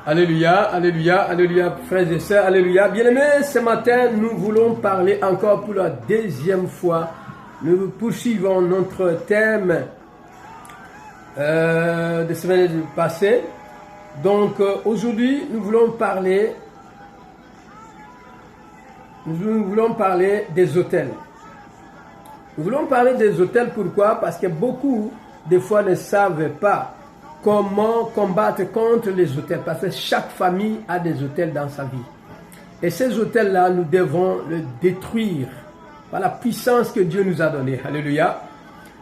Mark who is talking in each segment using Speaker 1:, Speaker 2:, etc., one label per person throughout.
Speaker 1: Alléluia, alléluia, alléluia, frères et sœurs, alléluia. Bien-aimés, ce matin, nous voulons parler encore pour la deuxième fois. Nous poursuivons notre thème de semaine passée. Donc, aujourd'hui, nous voulons parler des autels. Nous voulons parler des autels, pourquoi? Parce que beaucoup, des fois, ne savent pas comment combattre contre les autels, parce que chaque famille a des autels dans sa vie. Et ces autels-là, nous devons les détruire par la puissance que Dieu nous a donnée. Alléluia.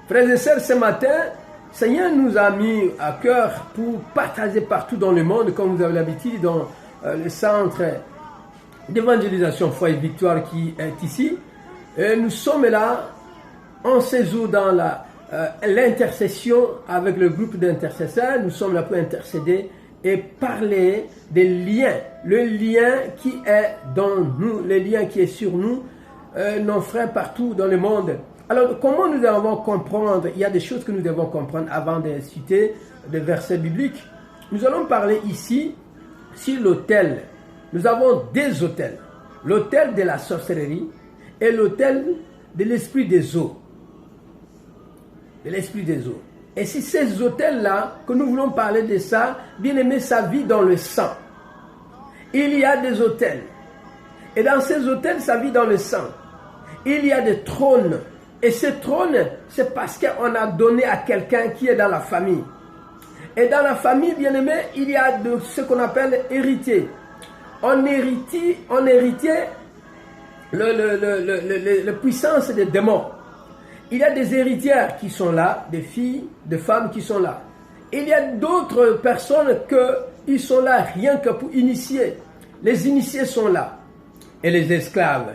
Speaker 1: Frères et sœurs, ce matin, Seigneur nous a mis à cœur pour partager partout dans le monde, comme vous avez l'habitude, dans le centre d'évangélisation Foi et Victoire qui est ici. Et nous sommes là, on séjourne dans l'intercession avec le groupe d'intercesseurs. Nous sommes là pour intercéder et parler des liens, le lien qui est dans nous, le lien qui est sur nous, nos frères partout dans le monde. Alors, comment nous devons comprendre? Il y a des choses que nous devons comprendre avant de citer des versets bibliques. Nous allons parler ici sur l'autel. Nous avons deux autels. L'autel de la sorcellerie et l'autel de l'esprit des eaux. De l'esprit des eaux. Et c'est ces autels-là que nous voulons parler de ça. Bien aimé, ça vit dans le sang. Il y a des autels. Et dans ces autels, ça vit dans le sang. Il y a des trônes. Et ces trônes, c'est parce qu'on a donné à quelqu'un qui est dans la famille. Et dans la famille, bien aimé, il y a de ce qu'on appelle héritier. On héritait la puissance des démons. Il y a des héritières qui sont là, des filles, des femmes qui sont là. Il y a d'autres personnes qui sont là rien que pour initier. Les initiés sont là. Et les esclaves.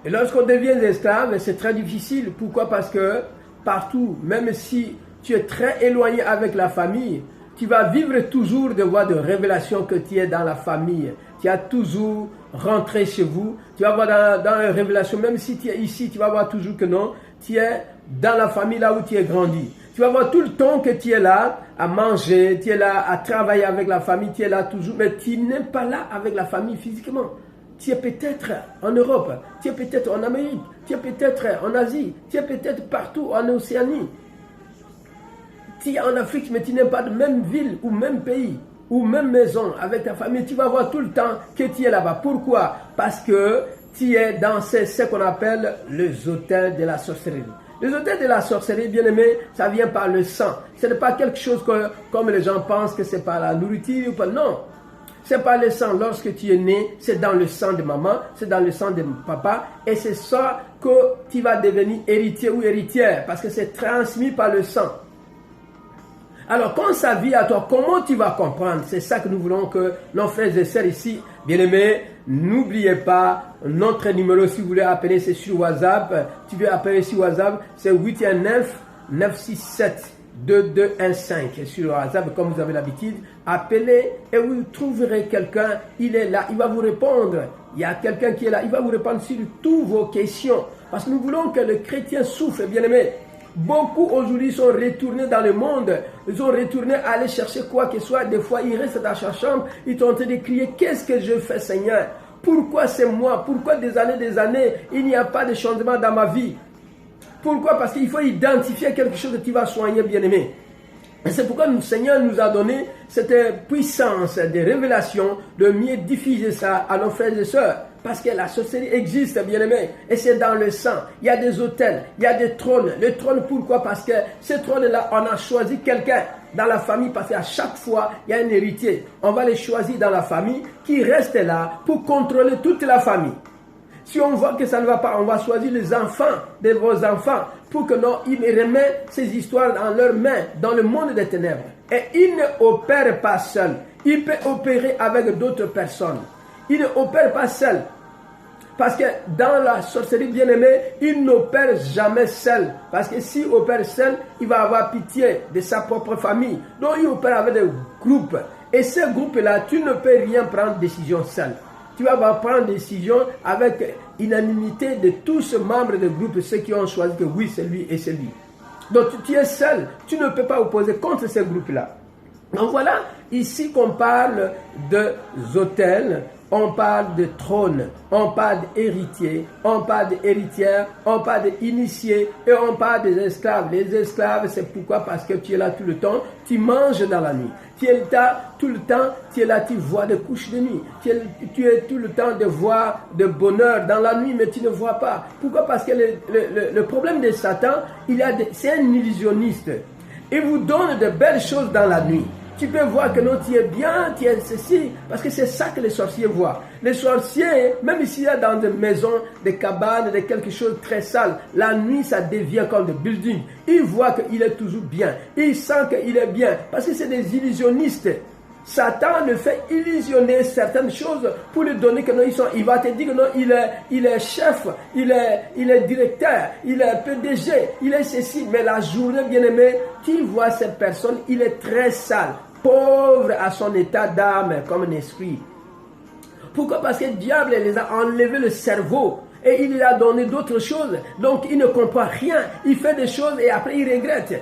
Speaker 1: Et lorsqu'on devient esclave, c'est très difficile. Pourquoi? Parce que partout, même si tu es très éloigné avec la famille, tu vas vivre toujours des voies de révélation que tu es dans la famille. Tu as toujours rentré chez vous. Tu vas voir dans la révélation, même si tu es ici, tu vas voir toujours que non. Tu es dans la famille là où tu es grandi. Tu vas voir tout le temps que tu es là à manger, tu es là à travailler avec la famille, tu es là toujours, mais tu n'es pas là avec la famille physiquement. Tu es peut-être en Europe, tu es peut-être en Amérique, tu es peut-être en Asie, tu es peut-être partout en Océanie. Tu es en Afrique, mais tu n'es pas de même ville ou même pays ou même maison avec ta famille. Tu vas voir tout le temps que tu es là-bas. Pourquoi? Parce que tu es dans ce qu'on appelle les autels de la sorcellerie. Les autels de la sorcellerie, bien aimé, ça vient par le sang. Ce n'est pas quelque chose comme les gens pensent que c'est par la nourriture ou pas. Non. C'est par le sang. Lorsque tu es né, c'est dans le sang de maman, c'est dans le sang de papa. Et c'est ça que tu vas devenir héritier ou héritière. Parce que c'est transmis par le sang. Alors, quand ça vit à toi, comment tu vas comprendre? C'est ça que nous voulons que nos frères et sœurs ici, bien aimés, n'oubliez pas notre numéro, si vous voulez appeler, c'est sur WhatsApp. Tu veux appeler sur WhatsApp, c'est 819-967-2215. Sur WhatsApp, comme vous avez l'habitude, appelez et vous trouverez quelqu'un, il est là, il va vous répondre. Il y a quelqu'un qui est là, il va vous répondre sur toutes vos questions. Parce que nous voulons que le chrétien souffre, bien aimé. Beaucoup aujourd'hui sont retournés dans le monde. Ils sont retournés à aller chercher quoi que ce soit. Des fois, ils restent dans sa chambre. Ils sont en train de crier, qu'est-ce que je fais, Seigneur? Pourquoi c'est moi? Pourquoi des années, il n'y a pas de changement dans ma vie? Pourquoi? Parce qu'il faut identifier quelque chose que tu vas soigner, bien-aimé. Et c'est pourquoi le Seigneur nous a donné cette puissance de révélation de mieux diffuser ça à nos frères et sœurs. Parce que la sorcellerie existe, bien-aimé, et c'est dans le sang. Il y a des autels, il y a des trônes. Le trône, pourquoi? Parce que ces trônes-là, on a choisi quelqu'un dans la famille, parce qu'à chaque fois, il y a un héritier. On va les choisir dans la famille qui reste là pour contrôler toute la famille. Si on voit que ça ne va pas, on va choisir les enfants de vos enfants pour que non, ils remettent ces histoires dans leurs mains, dans le monde des ténèbres. Et ils ne opèrent pas seuls. Ils peuvent opérer avec d'autres personnes. Il ne opère pas seul. Parce que dans la sorcellerie, bien-aimée, il n'opère jamais seul. Parce que s'il opère seul, il va avoir pitié de sa propre famille. Donc il opère avec des groupes. Et ces groupes-là, tu ne peux rien prendre décision seul. Tu vas prendre des décisions avec unanimité de tous ces membres du groupe, ceux qui ont choisi que oui, c'est lui et c'est lui. Donc tu es seul. Tu ne peux pas opposer contre ces groupes-là. Donc voilà, Ici qu'on parle de hôtels, on parle de trône, on parle d'héritier, on parle d'héritière, on parle d'initié et on parle des esclaves. Les esclaves, c'est pourquoi? Parce que tu es là tout le temps, tu manges dans la nuit. Tu es là tout le temps, tu es là, tu vois des couches de nuit. Tu es tout le temps de voir de bonheur dans la nuit, mais tu ne vois pas. Pourquoi? Parce que le problème de Satan, c'est un illusionniste. Il vous donne de belles choses dans la nuit. Tu peux voir que non, tu es bien, tu es ceci, parce que c'est ça que les sorciers voient. Les sorciers, même s'il y a dans des maisons, des cabanes, de quelque chose de très sale, la nuit, ça devient comme des buildings. Ils voient qu'il est toujours bien. Ils sentent qu'il est bien, parce que c'est des illusionnistes. Satan le fait illusionner certaines choses pour lui donner que non, il va te dire que non, il est chef, il est directeur, il est PDG, il est ceci. Mais la journée, bien aimé, tu vois cette personne, il est très sale, pauvre à son état d'âme comme un esprit. Pourquoi? Parce que le diable les a enlevé le cerveau et il lui a donné d'autres choses. Donc il ne comprend rien, il fait des choses et après il regrette.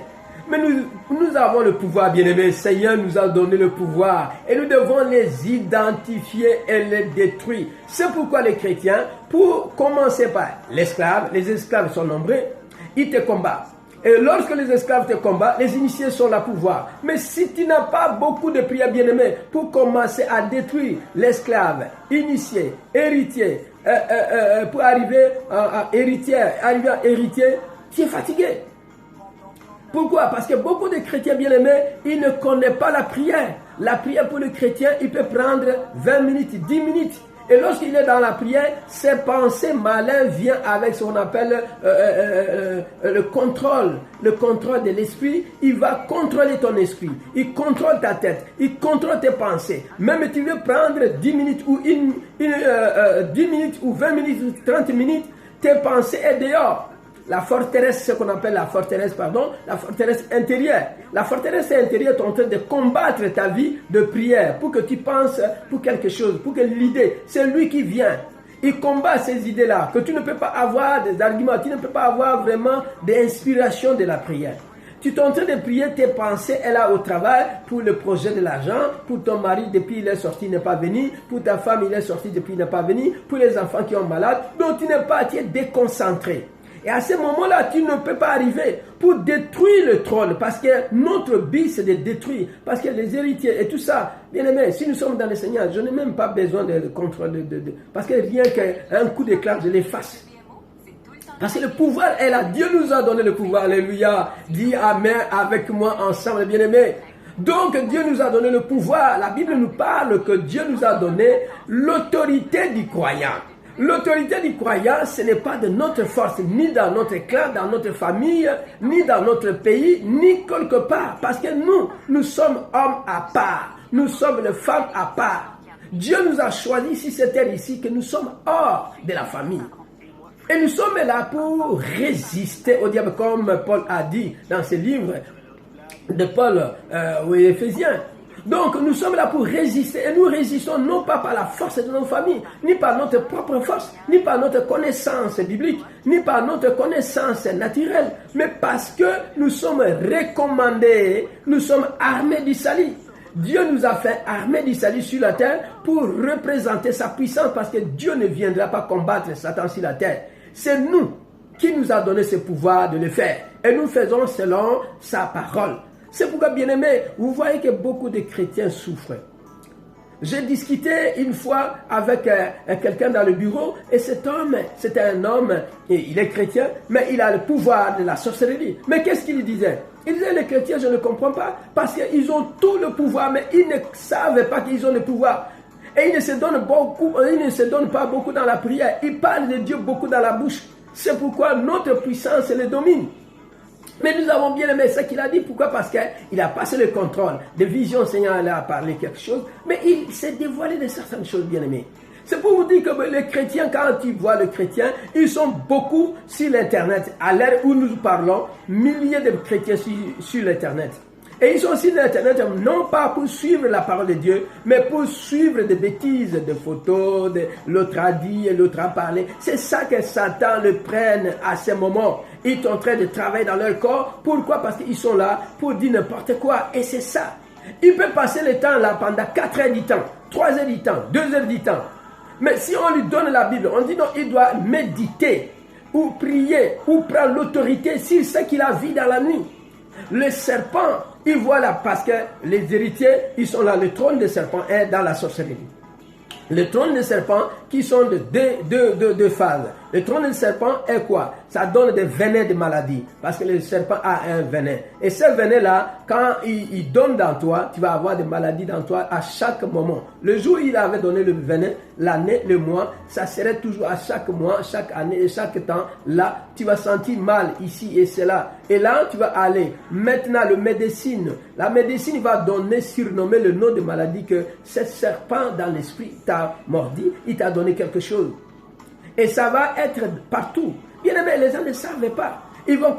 Speaker 1: Mais nous avons le pouvoir, bien-aimé. Le Seigneur nous a donné le pouvoir. Et nous devons les identifier et les détruire. C'est pourquoi les chrétiens, pour commencer par l'esclave, les esclaves sont nombreux, ils te combattent. Et lorsque les esclaves te combattent, les initiés sont là pour voir. Mais si tu n'as pas beaucoup de prières, bien-aimés, pour commencer à détruire l'esclave, initié, héritier, pour arriver à héritier, tu es fatigué. Pourquoi? Parce que beaucoup de chrétiens bien-aimés, ils ne connaissent pas la prière. La prière pour le chrétien, il peut prendre 20 minutes, 10 minutes. Et lorsqu'il est dans la prière, ses pensées malins viennent avec ce qu'on appelle le contrôle de l'esprit. Il va contrôler ton esprit, il contrôle ta tête, il contrôle tes pensées. Même si tu veux prendre 10 minutes ou 10 minutes ou 20 minutes ou 30 minutes, tes pensées sont dehors. La forteresse, ce qu'on appelle la forteresse intérieure. La forteresse intérieure est en train de combattre ta vie de prière pour que tu penses pour quelque chose, pour que l'idée, c'est lui qui vient. Il combat ces idées-là, que tu ne peux pas avoir des arguments, tu ne peux pas avoir vraiment d'inspiration de la prière. Tu es en train de prier, tes pensées, elle est au travail pour le projet de l'argent, pour ton mari, depuis il est sorti, il n'est pas venu, pour ta femme, il est sorti, depuis il n'est pas venu, pour les enfants qui sont malades, donc tu es déconcentré. Et à ce moment-là, tu ne peux pas arriver pour détruire le trône. Parce que notre but, c'est de détruire. Parce que les héritiers et tout ça, bien aimé, si nous sommes dans le Seigneur, je n'ai même pas besoin de contrôle. Parce que rien qu'un coup d'éclat, je l'efface. Parce que le pouvoir est là. Dieu nous a donné le pouvoir. Alléluia. Dis Amen avec moi ensemble, bien aimé. Donc Dieu nous a donné le pouvoir. La Bible nous parle que Dieu nous a donné l'autorité du croyant. L'autorité du croyant, ce n'est pas de notre force, ni dans notre clan, dans notre famille, ni dans notre pays, ni quelque part. Parce que nous sommes hommes à part. Nous sommes les femmes à part. Dieu nous a choisi sur cette terre ici que nous sommes hors de la famille. Et nous sommes là pour résister au diable, comme Paul a dit dans ses livres de Paul aux Éphésiens. Donc nous sommes là pour résister et nous résistons non pas par la force de nos familles, ni par notre propre force, ni par notre connaissance biblique, ni par notre connaissance naturelle, mais parce que nous sommes recommandés, nous sommes armés du salut. Dieu nous a fait armés du salut sur la terre pour représenter sa puissance, parce que Dieu ne viendra pas combattre Satan sur la terre. C'est nous qui nous a donné ce pouvoir de le faire et nous faisons selon sa parole. C'est pourquoi, bien aimé, vous voyez que beaucoup de chrétiens souffrent. J'ai discuté une fois avec quelqu'un dans le bureau et cet homme, c'était un homme, et il est chrétien, mais il a le pouvoir de la sorcellerie. Mais qu'est-ce qu'il disait? Il disait, les chrétiens, je ne comprends pas, parce qu'ils ont tout le pouvoir, mais ils ne savent pas qu'ils ont le pouvoir. Et ils ne se donnent pas beaucoup dans la prière. Ils parlent de Dieu beaucoup dans la bouche. C'est pourquoi notre puissance les domine. Mais nous avons bien aimé ce qu'il a dit. Pourquoi? Parce qu'il a passé le contrôle. De vision, le Seigneur allait a parlé quelque chose. Mais il s'est dévoilé de certaines choses, bien aimées. C'est pour vous dire que les chrétiens, quand ils voient le chrétien, ils sont beaucoup sur l'Internet. À l'heure où nous parlons, milliers de chrétiens sur l'Internet. Et ils sont sur l'Internet non pas pour suivre la parole de Dieu, mais pour suivre des bêtises, des photos, de l'autre a dit et l'autre a parlé. C'est ça que Satan le prenne à ce moment. Ils sont en train de travailler dans leur corps. Pourquoi? Parce qu'ils sont là pour dire n'importe quoi. Et c'est ça. Il peut passer le temps là pendant 4 heures du temps, 3 heures du temps, 2 heures du temps. Mais si on lui donne la Bible, on dit non, il doit méditer ou prier ou prendre l'autorité sur ce qu'il a vu dans la nuit. Le serpent, il voit là parce que les héritiers, ils sont là. Le trône des serpents est dans la sorcellerie. Le trône des serpents qui sont de deux phases. Le trône des serpents est quoi? Ça donne des venins de maladies. Parce que le serpent a un venin. Et ce venin-là, quand il donne dans toi, tu vas avoir des maladies dans toi à chaque moment. Le jour où il avait donné le venin, l'année, le mois, ça serait toujours à chaque mois, chaque année et chaque temps. Là, tu vas sentir mal ici et cela. Et là, tu vas aller. Maintenant, la médecine va donner, surnommer le nom de maladie que ce serpent dans l'esprit t'a mordi, il t'a donné quelque chose. Et ça va être partout. Bien aimé, les gens ne savent pas. Ils vont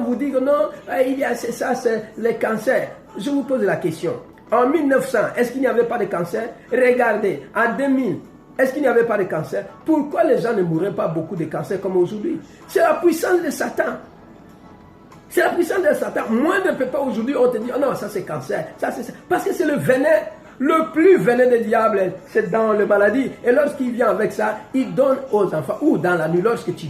Speaker 1: vous dire que non, il y a ça, c'est les cancers. Je vous pose la question. En 1900, est-ce qu'il n'y avait pas de cancer? Regardez, en 2000, est-ce qu'il n'y avait pas de cancer? Pourquoi les gens ne mourraient pas beaucoup de cancers comme aujourd'hui? C'est la puissance de Satan. C'est la puissance de Satan. Moins de pépins aujourd'hui, on te dit, oh non, ça c'est cancer. Ça, c'est ça. Parce que c'est le venin. Le plus venin des diables, c'est dans les maladies. Et lorsqu'il vient avec ça, il donne aux enfants, ou dans la nuit, lorsque tu